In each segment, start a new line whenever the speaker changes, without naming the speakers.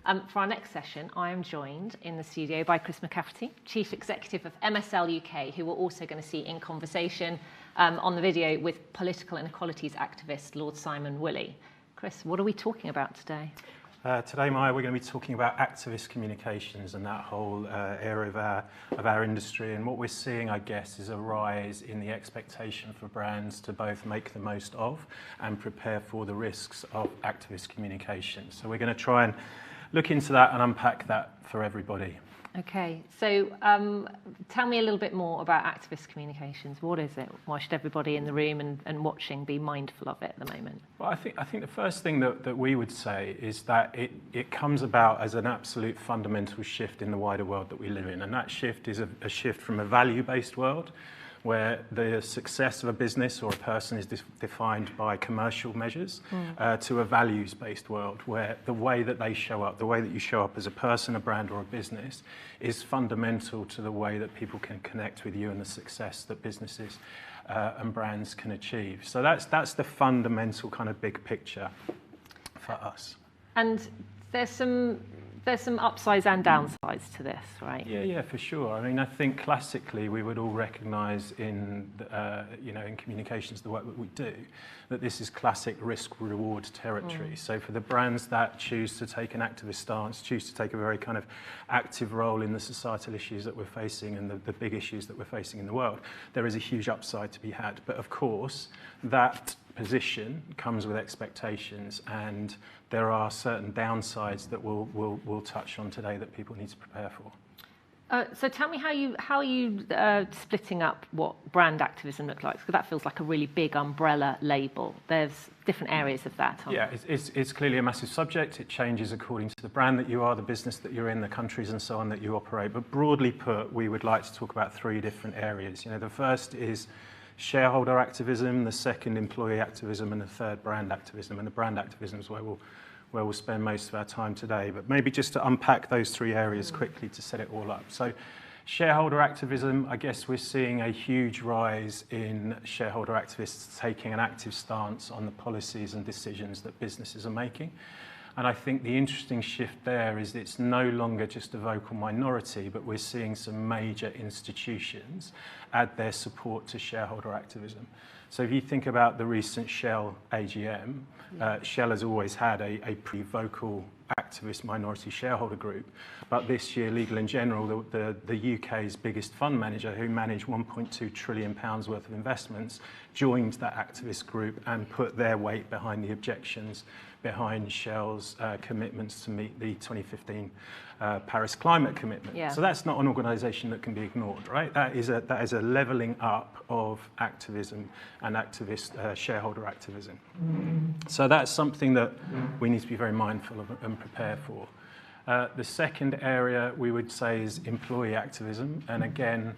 For our next session, I am joined in the studio by Chris McCafferty, Chief Executive of MSL UK, who we're also going to see in conversation on the video with political inequalities activist Lord Woolley. Chris, what are we talking about today?
Today, Maya, we're going to be talking about activist communications and that whole area of our industry. And what we're seeing, I guess, is a rise in the expectation for brands to both make the most of and prepare for the risks of activist communications. So we're going to try and look into that and unpack that for everybody.
Okay, so tell me a little bit more about activist communications. What is it? Why should everybody in the room and watching be mindful of it at the moment?
Well, I think the first thing that we would say is that it comes about as an absolute fundamental shift in the wider world that we live in. And that shift is a shift from a value-based world, where the success of a business or a person is defined by commercial measures, to a values-based world where the way that they show up, the way that you show up as a person, a brand or a business is fundamental to the way that people can connect with you and the success that businesses and brands can achieve. So that's the fundamental kind of big picture for us.
And there's some upsides and downsides to this, right?
Yeah, for sure. I mean, I think classically we would all recognise in in communications, the work that we do, that this is classic risk-reward territory. So for the brands that choose to take an activist stance, choose to take a very kind of active role in the societal issues that we're facing and the big issues that we're facing in the world, there is a huge upside to be had. But of course, that position comes with expectations, and there are certain downsides that we'll touch on today that people need to prepare for.
So tell me how are you splitting up what brand activism looks like? Because that feels like a really big umbrella label. There's different areas of that.
Yeah, it's clearly a massive subject. It changes according to the brand that you are, the business that you're in, the countries and so on that you operate. But broadly put, we would like to talk about three different areas. The first is shareholder activism, the second employee activism, and the third brand activism. And the brand activism is where we'll spend most of our time today. But maybe just to unpack those three areas quickly to set it all up. So shareholder activism, I guess we're seeing a huge rise in shareholder activists taking an active stance on the policies and decisions that businesses are making. And I think the interesting shift there is it's no longer just a vocal minority, but we're seeing some major institutions add their support to shareholder activism. So if you think about the recent Shell AGM, Shell has always had a pretty vocal activist minority shareholder group. But this year, Legal & General, the UK's biggest fund manager, who managed £1.2 trillion worth of investments, joined that activist group and put their weight behind the objections behind Shell's commitments to meet the 2015 Paris climate commitment.
Yeah.
So that's not an organisation that can be ignored, right? That is a levelling up of activism and activist shareholder activism. So that's something that we need to be very mindful of and prepare for. The second area we would say is employee activism, and again,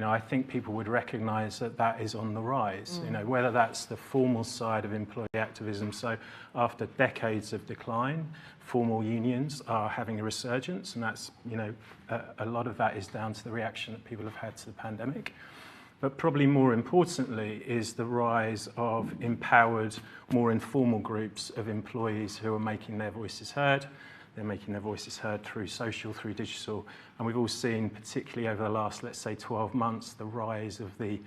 I think people would recognise that is on the rise. Whether that's the formal side of employee activism. So after decades of decline, formal unions are having a resurgence, and that's a lot of that is down to the reaction that people have had to the pandemic. But probably more importantly is the rise of empowered, more informal groups of employees who are making their voices heard. They're making their voices heard through social, through digital. And we've all seen, particularly over the last, let's say, 12 months, the rise of the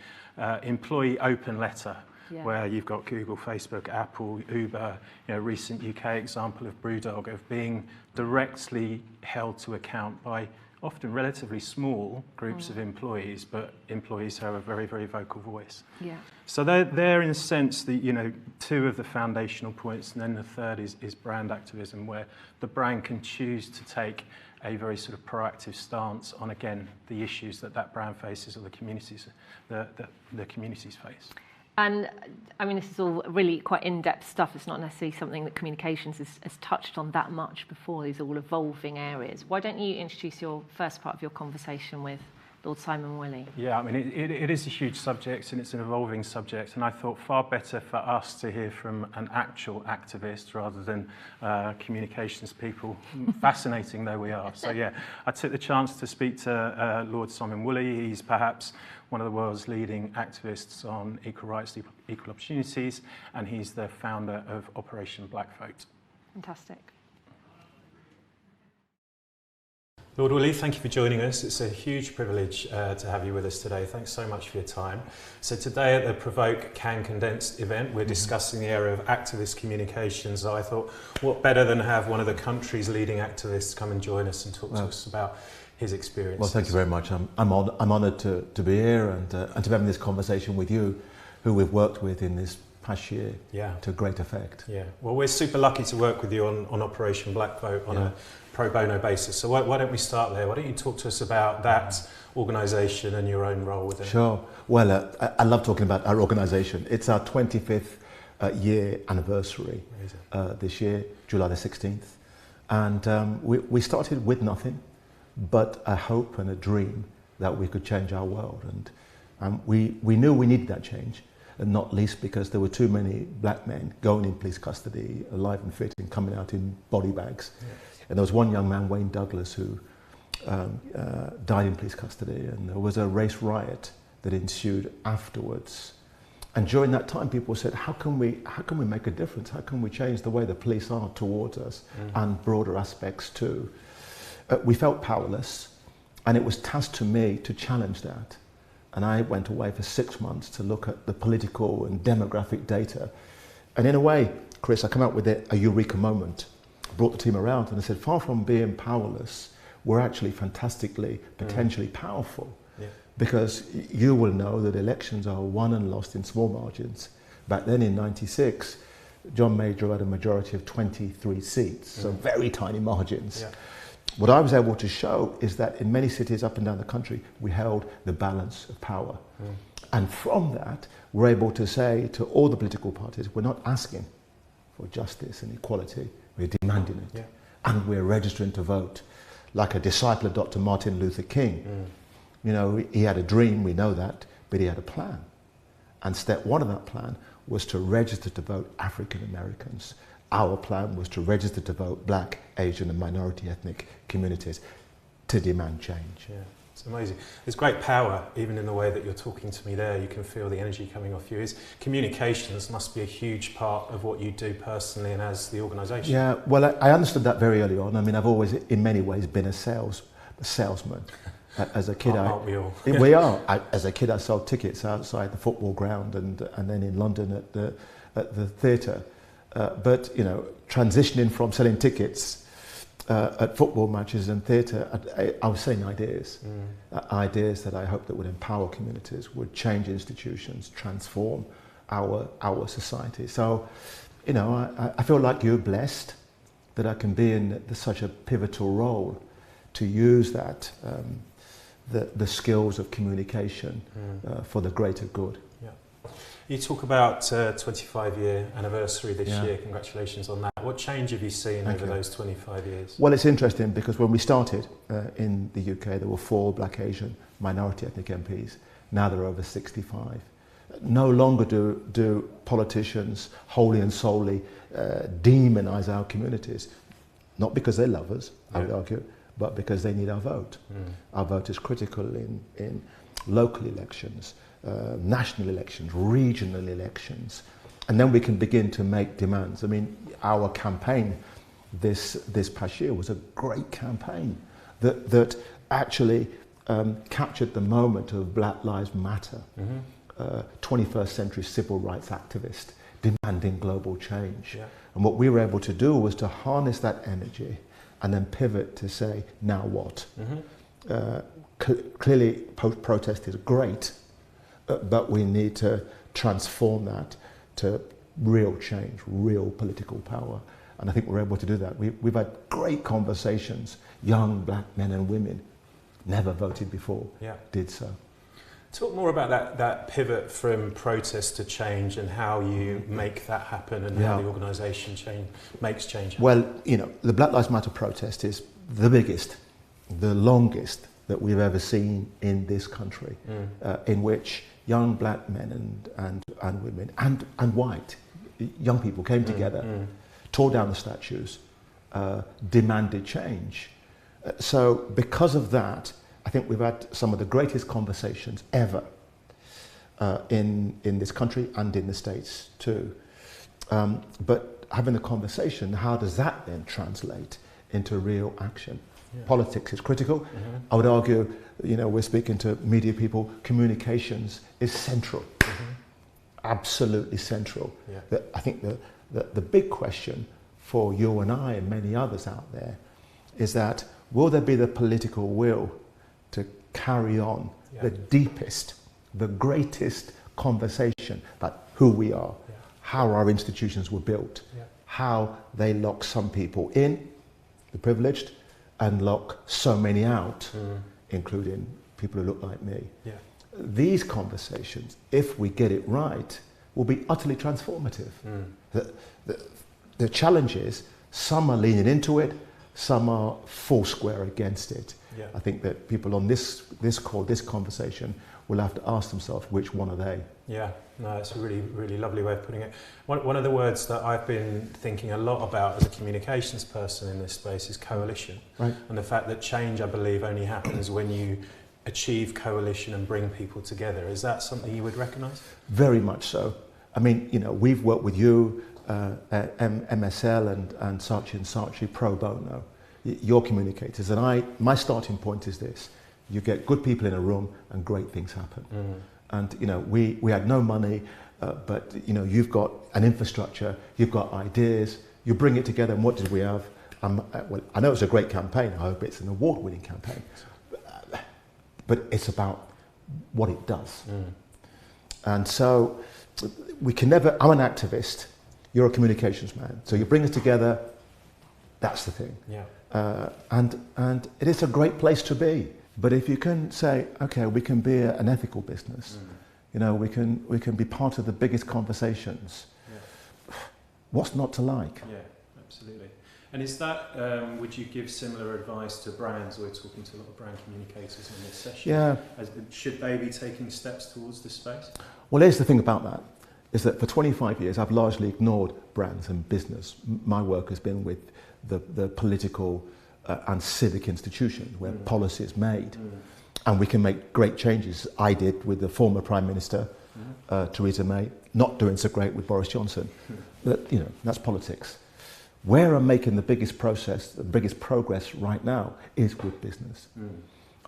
employee open letter, where you've got Google, Facebook, Apple, Uber, recent UK example of Brewdog, of being directly held to account by often relatively small groups of employees, but employees who have a very, very vocal voice.
Yeah.
So they're in a sense two of the foundational points, and then the third is brand activism, where the brand can choose to take a very sort of proactive stance on, again, the issues that brand faces or the communities face.
And I mean, this is all really quite in-depth stuff. It's not necessarily something that communications has touched on that much before. These are all evolving areas. Why don't you introduce your first part of your conversation with Lord Woolley? Yeah,
I mean, it is a huge subject and it's an evolving subject, and I thought far better for us to hear from an actual activist rather than communications people, fascinating though we are. So yeah, I took the chance to speak to Lord Woolley. He's perhaps one of the world's leading activists on equal rights, equal opportunities, and he's the founder of Operation Black Vote.
Fantastic.
Lord Woolley, thank you for joining us. It's a huge privilege to have you with us today. Thanks so much for your time. So today at the PRovoke Condensed event, we're discussing the area of activist communications. I thought, what better than have one of the country's leading activists come and join us and talk to us about his experience.
Well, thank you very much. I'm honoured to be here and to be having this conversation with you, who we've worked with in this past year to great effect.
Yeah. Well, we're super lucky to work with you on Operation Black Vote on a pro bono basis. So why don't we start there? Why don't you talk to us about that organisation and your own role within it?
Sure. Well, I love talking about our organisation. It's our 25th year anniversary this year, July the 16th. And we started with nothing but a hope and a dream that we could change our world. And we knew we needed that change, and not least because there were too many black men going in police custody, alive and fit, and coming out in body bags. Yeah. And there was one young man, Wayne Douglas, who died in police custody, and there was a race riot that ensued afterwards. And during that time, people said, how can we make a difference? How can we change the way the police are towards us and broader aspects too? We felt powerless, and it was tasked to me to challenge that. And I went away for 6 months to look at the political and demographic data. And in a way, Chris, I came out with a eureka moment. Brought the team around and I said, far from being powerless, we're actually fantastically, potentially powerful. Yeah. Because you will know that elections are won and lost in small margins. Back then in '96, John Major had a majority of 23 seats, so very tiny margins. Yeah. What I was able to show is that in many cities up and down the country, we held the balance of power. And from that, we're able to say to all the political parties, we're not asking for justice and equality, we're demanding it. Yeah. And we're registering to vote. Like a disciple of Dr. Martin Luther King. You know, he had a dream, we know that, but he had a plan. And step one of that plan was to register to vote African Americans. Our plan was to register to vote black, Asian and minority ethnic communities to demand change.
Yeah, it's amazing. There's great power even in the way that you're talking to me there. You can feel the energy coming off you. Communications must be a huge part of what you do personally and as the organisation.
Yeah, well, I understood that very early on. I mean, I've always, in many ways, been a salesman. As a kid,
aren't we all?
We are. As a kid, I sold tickets outside the football ground and then in London at the theatre. But, you know, transitioning from selling tickets at football matches and theatre, I was selling ideas. Ideas that I hoped that would empower communities, would change institutions, transform our society. So, you know, I feel like you're blessed that I can be in such a pivotal role to use that, the skills of communication for the greater good.
Yeah. You talk about 25-year anniversary this year. Congratulations on that. What change have you seen over those 25 years?
Well, it's interesting because when we started in the UK, there were 4 black, Asian, minority ethnic MPs. Now there are over 65. No longer do politicians wholly and solely demonise our communities. Not because they love us, I would argue, but because they need our vote. Our vote is critical in local elections, national elections, regional elections, and then we can begin to make demands. I mean, our campaign this past year was a great campaign that actually captured the moment of Black Lives Matter, 21st century civil rights activist demanding global change. Yeah. And what we were able to do was to harness that energy and then pivot to say, now what? Clearly, protest is great, but we need to transform that to real change, real political power. And I think we're able to do that. We've had great conversations. Young black men and women, never voted before, did so.
Talk more about that pivot from protest to change and how you make that happen and how the organisation makes change happen.
Well, you know, the Black Lives Matter protest is the biggest, the longest that we've ever seen in this country, in which young black men and women and white young people came together, tore down the statues, demanded change. So because of that, I think we've had some of the greatest conversations ever in this country and in the States too. But having the conversation, how does that then translate into real action?
Yeah.
Politics is critical. I would argue, we're speaking to media people, communications is central. Absolutely central.
Yeah.
I think the big question for you and I and many others out there is that will there be the political will to carry on the deepest, the greatest conversation about who we are, how our institutions were built, how they lock some people in, the privileged, and lock so many out, including people who look like me.
Yeah.
These conversations, if we get it right, will be utterly transformative. The challenge is some are leaning into it, some are full square against it.
Yeah.
I think that people on this call, this conversation, will have to ask themselves which one are they.
Yeah, no, it's a really, really lovely way of putting it. One of the words that I've been thinking a lot about as a communications person in this space is coalition.
Right.
And the fact that change, I believe, only happens when you achieve coalition and bring people together. Is that something you would recognise? Very
much so. I mean, we've worked with you, MSL and Saatchi & Saatchi pro bono, your communicators. And my starting point is this: you get good people in a room and great things happen. And we had no money, but you've got an infrastructure, you've got ideas, you bring it together, and what did we have? Well, I know it's a great campaign. I hope it's an award-winning campaign, but it's about what it does. And so we can never. I'm an activist. You're a communications man. So you bring us together. That's the thing.
Yeah.
And it is a great place to be. But if you can say, okay, we can be an ethical business, we can be part of the biggest conversations. Yeah. What's not to like?
Yeah, absolutely. And is that, would you give similar advice to brands? We're talking to a lot of brand communicators in this session.
Yeah.
Should they be taking steps towards this space?
Well, here's the thing about that, is that for 25 years, I've largely ignored brands and business. My work has been with the political and civic institutions where policy is made. And we can make great changes. I did with the former Prime Minister, Theresa May, not doing so great with Boris Johnson. But, that's politics. Where I'm making the biggest progress right now is with business.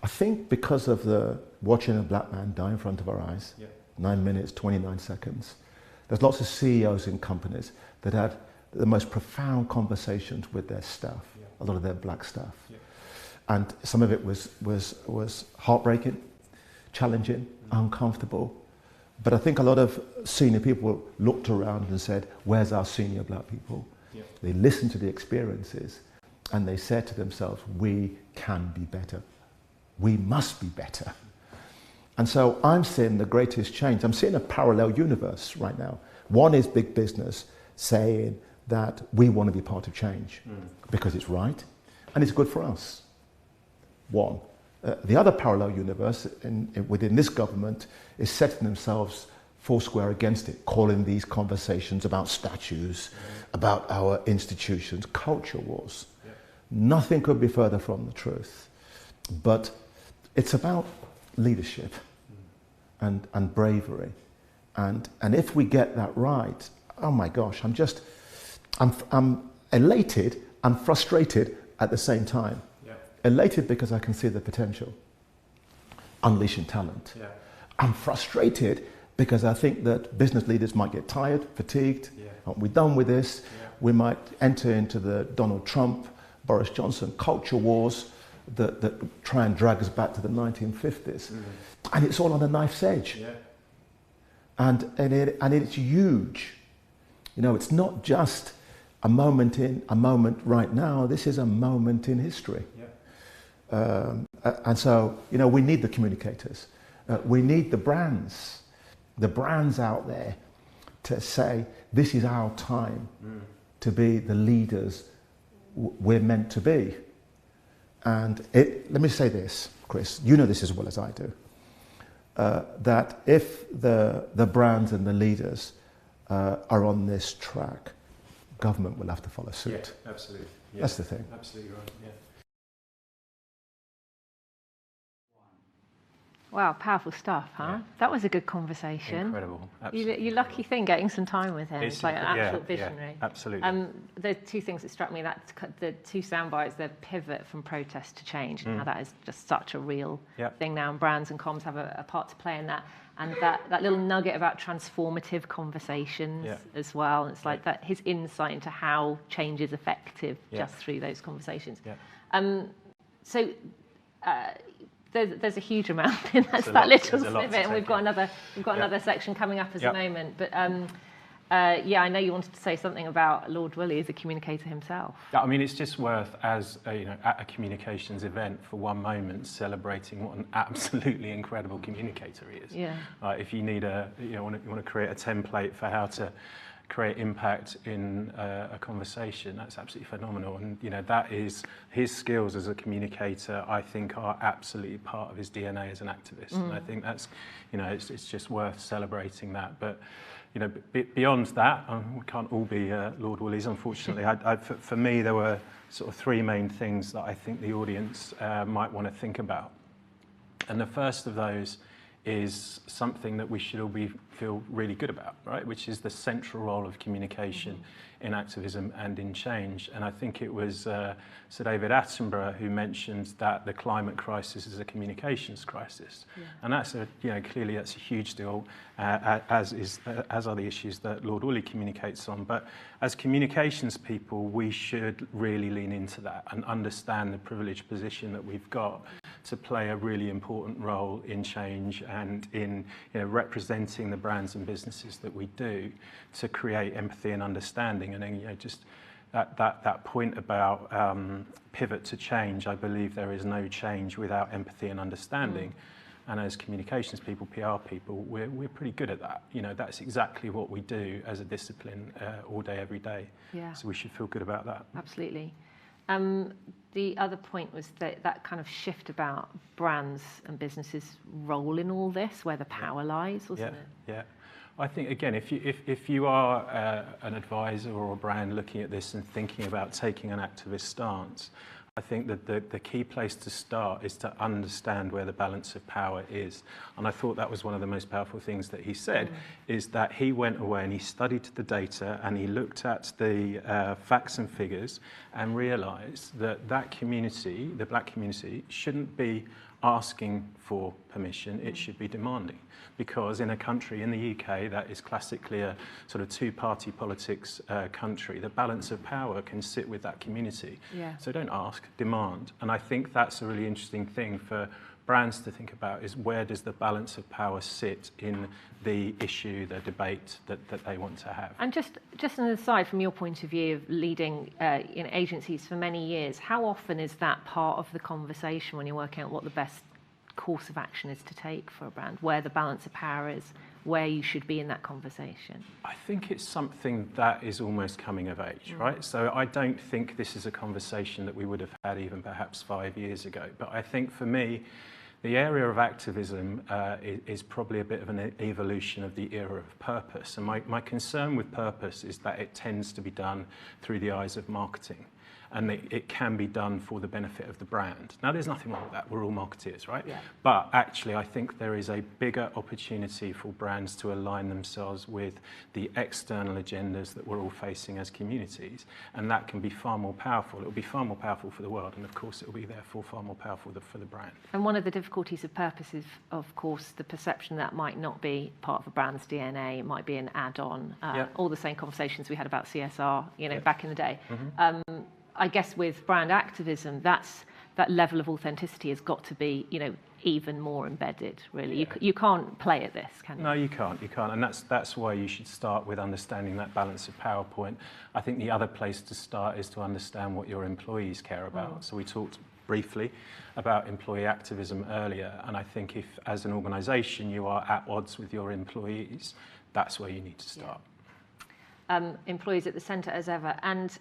I think because of watching a black man die in front of our eyes, 9 minutes, 29 seconds, there's lots of CEOs in companies that had the most profound conversations with their staff, a lot of their black staff. And some of it was heartbreaking, challenging, uncomfortable. But I think a lot of senior people looked around and said, where's our senior black people? They listened to the experiences and they said to themselves, we can be better. We must be better. And so I'm seeing the greatest change. I'm seeing a parallel universe right now. One is big business saying that we want to be part of change because it's right and it's good for us. One. The other parallel universe within this government is setting themselves four square against it, calling these conversations about statues, about our institutions, culture wars. Nothing could be further from the truth. But it's about leadership and bravery. And if we get that right, oh my gosh, I'm elated and frustrated at the same time. Elated because I can see the potential, unleashing talent. I'm frustrated because I think that business leaders might get tired, fatigued. Aren't we done with this? We might enter into the Donald Trump, Boris Johnson culture wars that try and drag us back to the 1950s. And it's all on a knife's edge. And it's huge. It's not just a moment right now. This is a moment in history. And so, we need the communicators. We need the brands out there to say, this is our time to be the leaders we're meant to be. And let me say this, Chris, you know this as well as I do, that if the brands and the leaders are on this track, government will have to follow suit.
Absolutely.
That's the thing.
Absolutely right,
Wow, powerful stuff, huh?
Yeah.
That was a good conversation.
Incredible. Absolutely.
You lucky thing getting some time with him. It's like an absolute
yeah,
visionary.
Absolutely.
The two things that struck me, the two sound bites, the pivot from protest to change, and how that is just such a real thing now, and brands and comms have a part to play in that. And that little nugget about transformative conversations as well. And it's like that his insight into how change is effective just through those conversations.
Yeah.
There's a huge amount in that little snippet, and we've got another section coming up as a moment. But I know you wanted to say something about Lord Woolley as a communicator himself.
I mean, it's just worth, as at a communications event, for one moment celebrating what an absolutely incredible communicator he is.
Yeah.
If you need you want to create a template for how to create impact in a conversation, that's absolutely phenomenal. And that is his skills as a communicator, I think, are absolutely part of his DNA as an activist. And I think that's it's just worth celebrating that. But beyond that, we can't all be Lord Woolleys, unfortunately. For me, there were sort of three main things that I think the audience might want to think about. And the first of those is something that we should all feel really good about, right? Which is the central role of communication in activism and in change. And I think it was Sir David Attenborough who mentioned that the climate crisis is a communications crisis. Yeah. And that's clearly that's a huge deal, as are the issues that Lord Woolley communicates on. But as communications people, we should really lean into that and understand the privileged position that we've got to play a really important role in change and in representing the brands and businesses that we do to create empathy and understanding. And then just that point about pivot to change, I believe there is no change without empathy and understanding. And as communications people, PR people, we're pretty good at that. That's exactly what we do as a discipline all day, every day. Yeah. So we should feel good about that.
Absolutely. The other point was that kind of shift about brands and businesses' role in all this, where the power lies, wasn't it?
Yeah. I think, again, if you are an advisor or a brand looking at this and thinking about taking an activist stance, I think that the key place to start is to understand where the balance of power is. And I thought that was one of the most powerful things that he said, is that he went away and he studied the data and he looked at the facts and figures and realised that community, the black community, shouldn't be asking for permission, it should be demanding. Because in a country, in the UK, that is classically a sort of two-party politics country, the balance of power can sit with that community. Yeah. So don't ask, demand. And I think that's a really interesting thing for brands to think about, is where does the balance of power sit in the issue, the debate that they want to have. And
just an aside, from your point of view of leading agencies for many years, how often is that part of the conversation when you're working out what the best course of action is to take for a brand, where the balance of power is, where you should be in that conversation?
I think it's something that is almost coming of age, right? So I don't think this is a conversation that we would have had even perhaps 5 years ago. But I think for me, the area of activism is probably a bit of an evolution of the era of purpose. And my concern with purpose is that it tends to be done through the eyes of marketing. And it can be done for the benefit of the brand. Now, there's nothing wrong with that. We're all marketeers, right? Yeah. But actually, I think there is a bigger opportunity for brands to align themselves with the external agendas that we're all facing as communities. And that can be far more powerful. It will be far more powerful for the world. And of course, it will be therefore far more powerful for the brand.
And one of the difficulties of purpose is, of course, the perception that might not be part of a brand's DNA. It might be an add-on. All the same conversations we had about CSR, back in the day. I guess with brand activism, that level of authenticity has got to be, even more embedded, really. Yeah. You can't play at this, can you?
No, you can't. And that's why you should start with understanding that balance of power point. I think the other place to start is to understand what your employees care about. So we talked briefly about employee activism earlier, and I think if, as an organisation, you are at odds with your employees, that's where you need to start.
Yeah. Employees at the centre as ever. And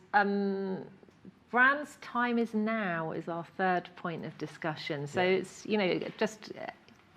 brands' time is now is our third point of discussion. So it's, just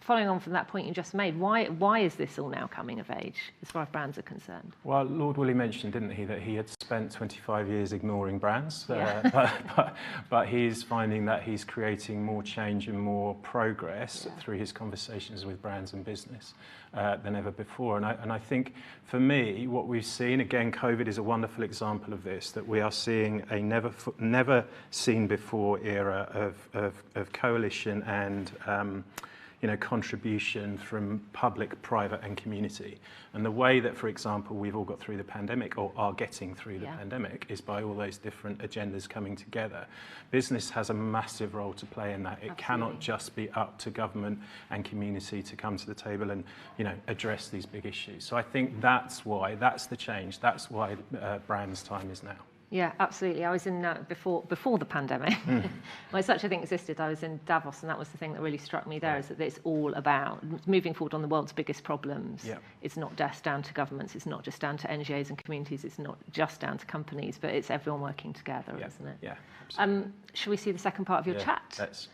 following on from that point you just made, why is this all now coming of age as far as brands are concerned?
Well, Lord Woolley mentioned, didn't he, that he had spent 25 years ignoring brands, but he's finding that he's creating more change and more progress through his conversations with brands and business than ever before. And I think, for me, what we've seen, again, COVID is a wonderful example of this, that we are seeing a never seen before era of coalition and contribution from public, private and community. And the way that, for example, we've all got through the pandemic or are getting through the pandemic is by all those different agendas coming together. Business has a massive role to play in that. It cannot just be up to government and community to come to the table and address these big issues. So I think that's the change. That's why brands' time is now.
Yeah, absolutely. I was in before the pandemic, when such a thing existed. I was in Davos, and that was the thing that really struck me there: is that it's all about moving forward on the world's biggest problems. Yeah. It's not just down to governments. It's not just down to NGOs and communities. It's not just down to companies, but it's everyone working together, isn't it?
Yeah. Absolutely.
Shall we see the second part of your chat?
Let's.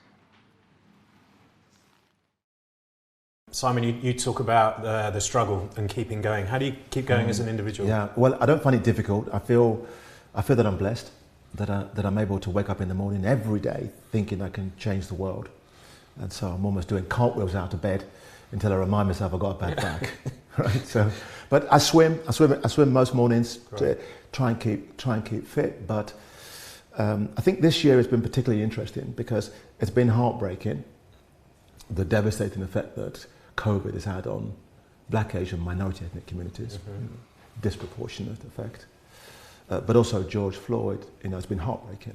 Simon, you talk about the struggle and keeping going. How do you keep going as an individual?
Yeah. Well, I don't find it difficult. I feel that I'm blessed, that I'm able to wake up in the morning every day thinking I can change the world. And so I'm almost doing cartwheels out of bed until I remind myself I've got a bad back. Right? So, but I swim most mornings to try and keep fit. But I think this year has been particularly interesting because it's been heartbreaking, the devastating effect that COVID has had on Black, Asian, minority ethnic communities, disproportionate effect. But also George Floyd, it's been heartbreaking.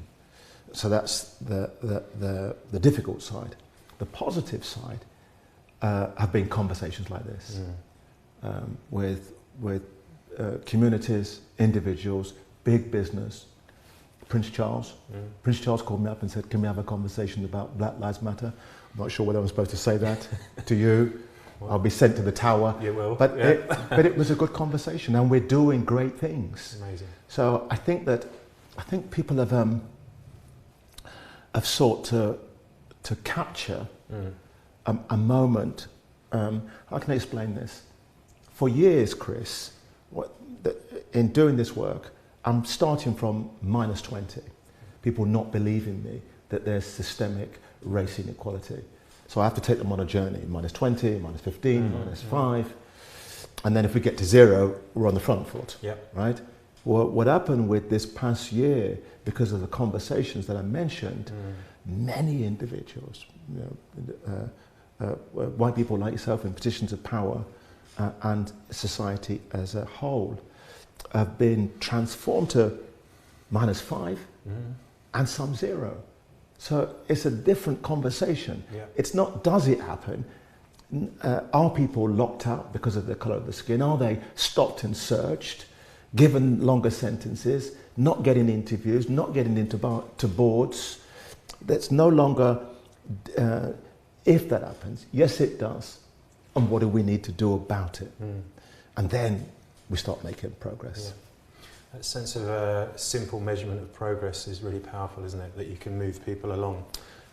So that's the difficult side. The positive side have been conversations like this with communities, individuals, big business. Prince Charles called me up and said, "Can we have a conversation about Black Lives Matter?" I'm not sure whether I'm supposed to say that to you. Well, I'll be sent to the tower.
You will.
But it was a good conversation, and we're doing great things.
Amazing.
So I think people have sought to capture a moment. How can I explain this? For years, Chris, in doing this work, I'm starting from -20. People not believing me that there's systemic race inequality. So I have to take them on a journey, -20, -15, -5. And then if we get to 0, we're on the front foot, right? Well, what happened with this past year, because of the conversations that I mentioned, many individuals, white people like yourself in positions of power and society as a whole, have been transformed to -5 and some 0. So it's a different conversation. Yeah. It's not, does it happen? Are people locked out because of the colour of the skin? Are they stopped and searched, given longer sentences, not getting interviews, not getting into boards? That's no longer, if that happens, yes it does. And what do we need to do about it? And then we start making progress.
Yeah. That sense of simple measurement of progress is really powerful, isn't it? That you can move people along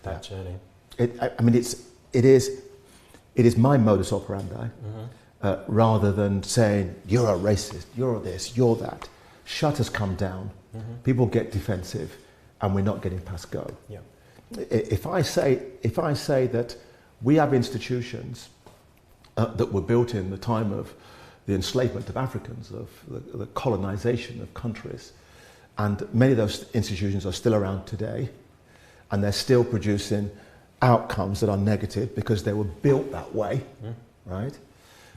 that journey.
It is my modus operandi, rather than saying, you're a racist, you're this, you're that. Shutters come down, people get defensive, and we're not getting past go.
Yeah.
If I say that we have institutions that were built in the time of the enslavement of Africans, of the colonization of countries, and many of those institutions are still around today, and they're still producing outcomes that are negative because they were built that way, right?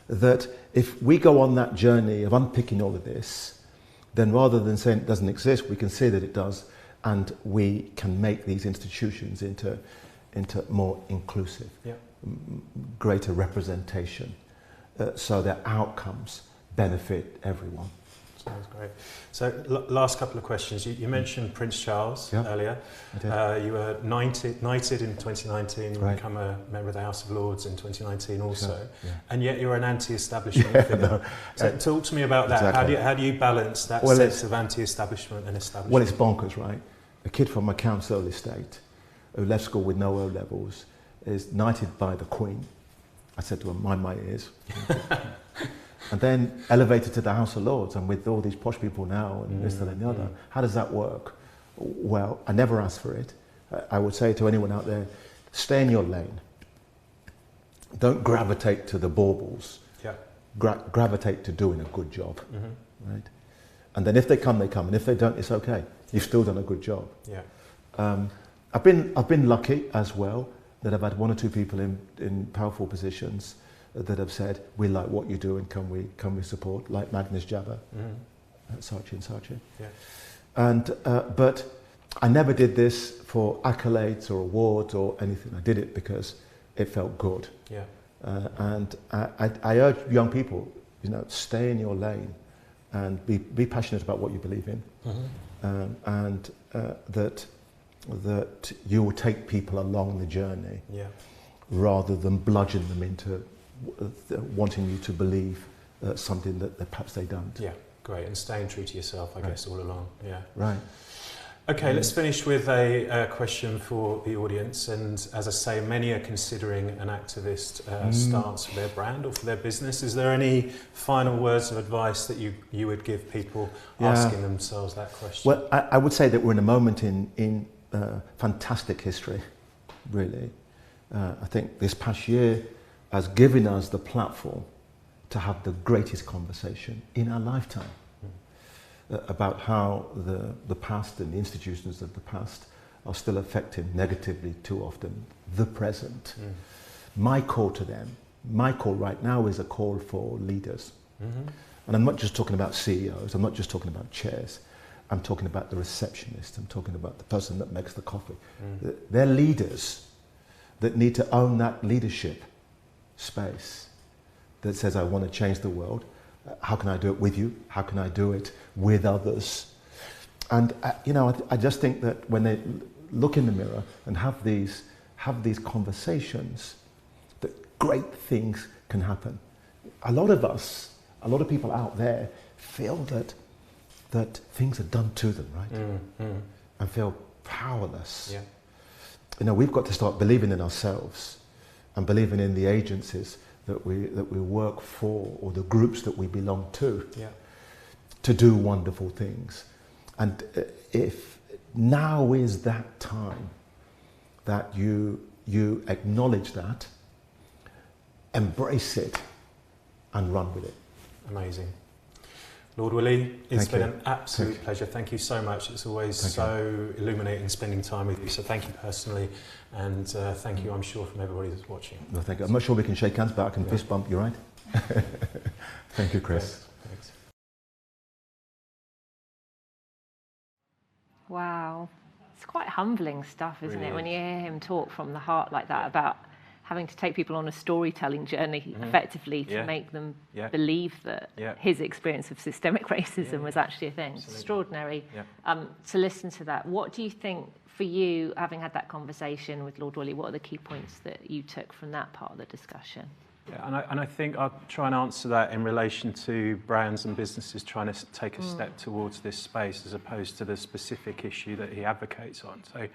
That if we go on that journey of unpicking all of this, then rather than saying it doesn't exist, we can see that it does, and we can make these institutions into more inclusive, greater representation, so that outcomes benefit everyone.
Sounds great. So last couple of questions. You mentioned Prince Charles earlier.
I did.
You were knighted in 2019. You become a member of the House of Lords in 2019 also. And yet you're an anti-establishment figure.
No.
So talk to me about that.
Exactly.
How do you balance that sense of anti-establishment and establishment?
Well, it's bonkers, right? A kid from a council estate who left school with no O levels is knighted by the Queen I said to him, mind my ears. And then elevated to the House of Lords, and with all these posh people now and this, that and the other, how does that work? Well, I never asked for it. I would say to anyone out there, stay in your lane. Don't gravitate to the baubles.
Yeah.
Gravitate to doing a good job, right? And then if they come, they come, and if they don't, it's okay. You've still done a good job.
Yeah.
I've been lucky as well that I've had one or two people in powerful positions that have said, we like what you're doing, can we support, like Magnus Jabba, Saatchi and Saatchi.
Yeah.
And but I never did this for accolades or awards or anything. I did it because it felt good.
Yeah.
And I urge young people, stay in your lane and be passionate about what you believe in, and that you will take people along the journey, rather than bludgeon them into wanting you to believe something that perhaps they don't.
Yeah, great. And staying true to yourself, I guess, all along. Yeah.
Right.
Okay, let's finish with a question for the audience. And as I say, many are considering an activist stance for their brand or for their business. Is there any final words of advice that you would give people asking themselves that question?
Well, I would say that we're in a moment in fantastic history, really. I think this past year has given us the platform to have the greatest conversation in our lifetime. About how the past and the institutions of the past are still affecting negatively too often the present. My call to them, my call right now is a call for leaders. And I'm not just talking about CEOs, I'm not just talking about chairs, I'm talking about the receptionist, I'm talking about the person that makes the coffee. They're leaders that need to own that leadership space that says, I want to change the world. How can I do it with you? How can I do it with others? And I just think that when they look in the mirror and have these conversations, that great things can happen. A lot of people out there feel that things are done to them, right? And feel powerless.
Yeah.
We've got to start believing in ourselves and believing in the agencies that we work for, or the groups that we belong to, to do wonderful things. And if now is that time that you acknowledge that, embrace it, and run with it.
Amazing. Lord Woolley, it's been an absolute pleasure. Thank you so much. It's always so illuminating spending time with you. So thank you personally, and thank you, I'm sure, from everybody that's watching.
No, thank you. I'm not sure we can shake hands, but I can fist bump you, right? Thank you, Chris.
Thanks.
Wow. It's quite humbling stuff, isn't it, when you hear him talk from the heart like that about having to take people on a storytelling journey effectively to make them believe that his experience of systemic racism was actually a thing. It's extraordinary to listen to that. What do you think, for you, having had that conversation with Lord Woolley, what are the key points that you took from that part of the discussion?
Yeah, and I think I'll try and answer that in relation to brands and businesses trying to take a step towards this space as opposed to the specific issue that he advocates on. So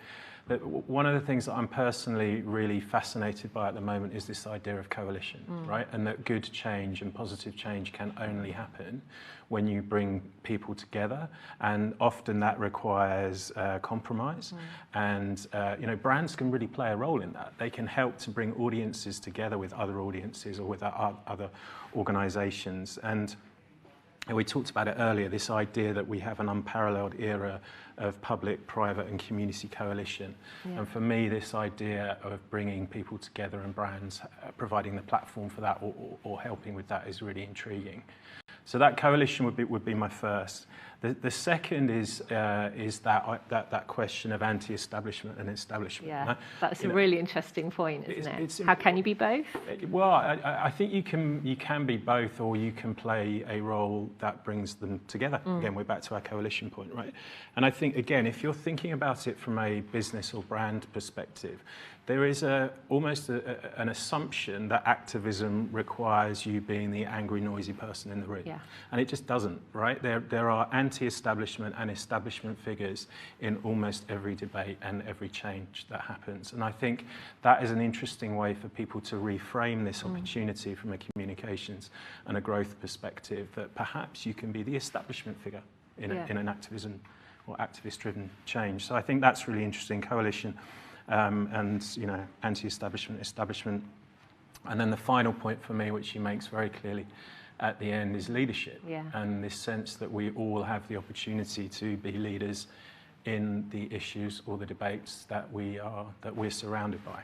one of the things that I'm personally really fascinated by at the moment is this idea of coalition, right? And that good change and positive change can only happen when you bring people together, and often that requires compromise. And brands can really play a role in that. They can help to bring audiences together with other audiences or with other organisations. And we talked about it earlier, this idea that we have an unparalleled era of public, private and community coalition. And for me, this idea of bringing people together and brands, providing the platform for that or helping with that is really intriguing. So that coalition would be my first. The second is that question of anti-establishment and establishment.
Yeah, that's a really interesting point, isn't it? How can you be both?
Well, I think you can be both, or you can play a role that brings them together. Again, we're back to our coalition point, right? And I think, again, if you're thinking about it from a business or brand perspective, there is almost an assumption that activism requires you being the angry, noisy person in the room.
Yeah.
And it just doesn't, right? There are anti-establishment and establishment figures in almost every debate and every change that happens. And I think that is an interesting way for people to reframe this opportunity from a communications and a growth perspective, that perhaps you can be the establishment figure in an activism or activist-driven change. So I think that's really interesting, coalition and, you know, anti-establishment, establishment. And then the final point for me, which he makes very clearly at the end, is leadership.
Yeah.
And this sense that we all have the opportunity to be leaders in the issues or the debates that we're surrounded by.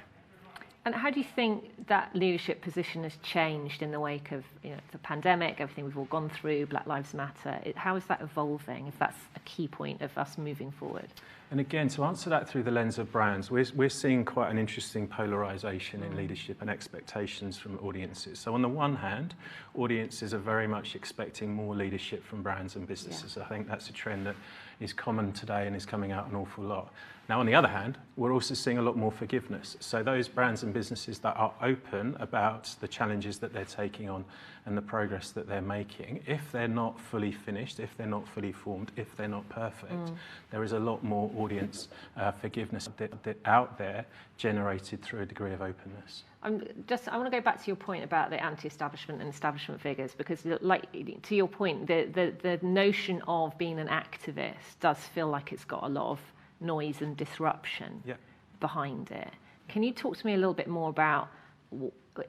And how do you think that leadership position has changed in the wake of, you know, the pandemic, everything we've all gone through, Black Lives Matter? How is that evolving, if that's a key point of us moving forward?
And again, to answer that through the lens of brands, we're seeing quite an interesting polarisation in leadership and expectations from audiences. So on the one hand, audiences are very much expecting more leadership from brands and businesses.
Yeah.
I think that's a trend that is common today and is coming out an awful lot. Now, on the other hand, we're also seeing a lot more forgiveness. So those brands and businesses that are open about the challenges that they're taking on and the progress that they're making, if they're not fully finished, if they're not fully formed, if they're not perfect, there is a lot more audience forgiveness that out there generated through a degree of openness.
I want to go back to your point about the anti-establishment and establishment figures, because, like, to your point, the notion of being an activist does feel like it's got a lot of noise and disruption behind it. Can you talk to me a little bit more about,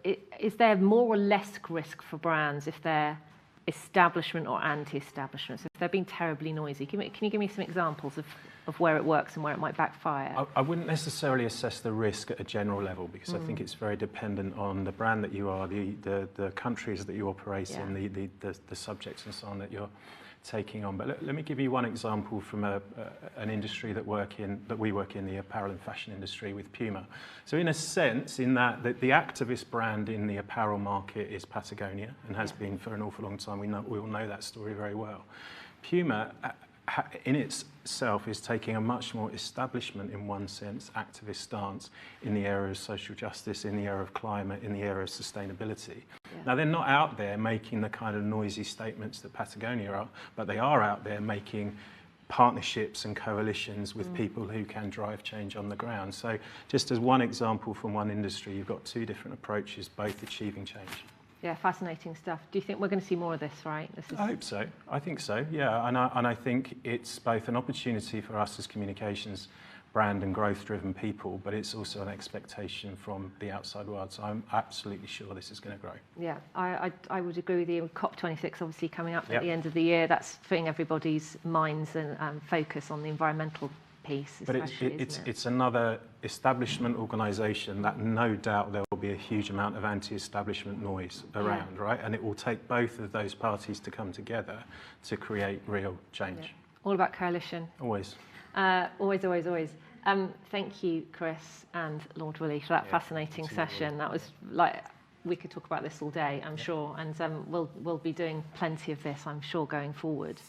is there more or less risk for brands if they're establishment or anti-establishment? So if they're being terribly noisy, can you give me some examples of where it works and where it might backfire?
I wouldn't necessarily assess the risk at a general level, because I think it's very dependent on the brand that you are, the countries that you operate in, the subjects and so on that you're taking on. But let me give you one example from an industry that we work in, the apparel and fashion industry, with Puma. So in a sense, in that the activist brand in the apparel market is Patagonia, and has been for an awful long time. We all know that story very well. Puma in itself is taking a much more establishment, in one sense, activist stance in the area of social justice, in the area of climate, in the area of sustainability. Now, they're not out there making the kind of noisy statements that Patagonia are, but they are out there making partnerships and coalitions with people who can drive change on the ground. So just as one example from one industry, you've got two different approaches, both achieving change.
Yeah, fascinating stuff. Do you think we're going to see more of this, right?
I hope so. I think so, yeah. And I think it's both an opportunity for us as communications, brand and growth-driven people, but it's also an expectation from the outside world. So I'm absolutely sure this is going to grow. Yeah,
I would agree with you. COP26 obviously coming up at the end of the year. That's putting everybody's minds and focus on the environmental piece.
But it's another establishment organisation that no doubt there will be a huge amount of anti-establishment noise around, right? And it will take both of those parties to come together to create real change.
Yeah. All about coalition.
Always.
Always, always, always. Thank you, Chris and Lord Woolley, for that fascinating session. That was like, we could talk about this all day, I'm sure, and we'll be doing plenty of this, I'm sure, going forward.